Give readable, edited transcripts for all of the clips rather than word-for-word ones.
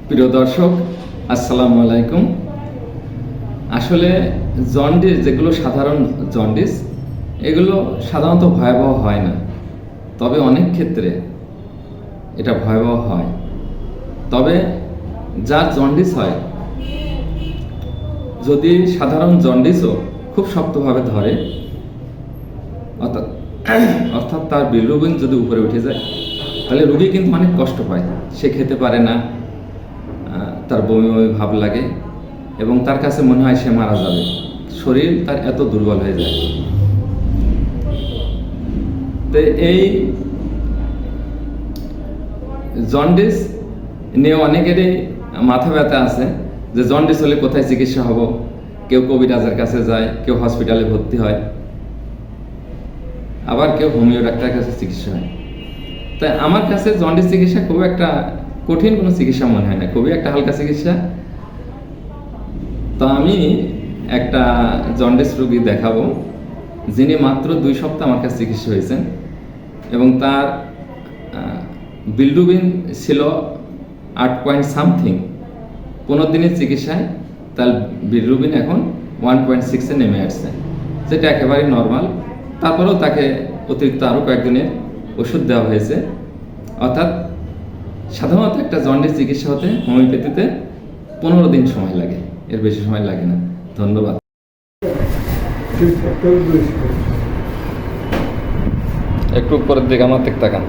প্রিয় দর্শক, আসসালামু আলাইকুম। আসলে জন্ডিস, যেগুলো সাধারণ জন্ডিস, এগুলো সাধারণত ভয়াবহ হয় না, তবে অনেক ক্ষেত্রে এটা ভয়াবহ হয়। তবে যার জন্ডিস হয়, যদি সাধারণ জন্ডিসও খুব শক্তভাবে ধরে, অর্থাৎ তার বিলিরুবিন যদি উপরে উঠে যায়, তাহলে রোগী কিন্তু অনেক কষ্ট পায়। সে খেতে পারে না, তার বমি বমি ভাব লাগে এবং তার কাছে মনে হয় সে মারা যাবে। শরীর তার এত দুর্বল হয়ে যায়। তো এই জন্ডিস নিয়ে অনেকেরই মাথা ব্যথা আছে যে জন্ডিস হলে কোথায় চিকিৎসা হব। কেউ কবিরাজের কাছে যায়, কেউ হসপিটালে ভর্তি হয়, আবার কেউ হোমিও ডাক্তারের কাছে চিকিৎসা হয়। তাই আমার কাছে জন্ডিস চিকিৎসা খুব একটা কঠিন কোনো চিকিৎসা মনে হয় না, খুবই একটা হালকা চিকিৎসা। তো আমি একটা জন্ডিস রোগী দেখাবো, যিনি মাত্র 2 সপ্তাহ আমার কাছে চিকিৎসা হয়েছেন এবং তার বিলিরুবিন ছিল 8 পয়েন্ট সামথিং। 15 দিনের চিকিৎসায় তার বিলিরুবিন এখন 1.6-এ নেমে আসছে, যেটা একেবারেই নর্মাল। তারপরেও তাকে অতিরিক্ত আরও কয়েকদিনের ওষুধ দেওয়া হয়েছে। অর্থাৎ সাধারণত একটা জন্ডিস চিকিৎসা হতে হোমিওপ্যাথিতে 15 দিন সময় লাগে, এর বেশি সময় লাগে না। ধন্যবাদ। একটু উপরের দিকে আমার দিক তাকান।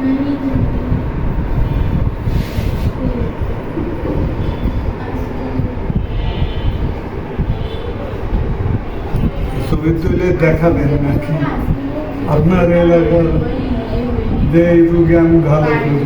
ছবি তুলে দেখাবেন নাকি আপনার এলাকার যে রোগী আমি ভালো করি?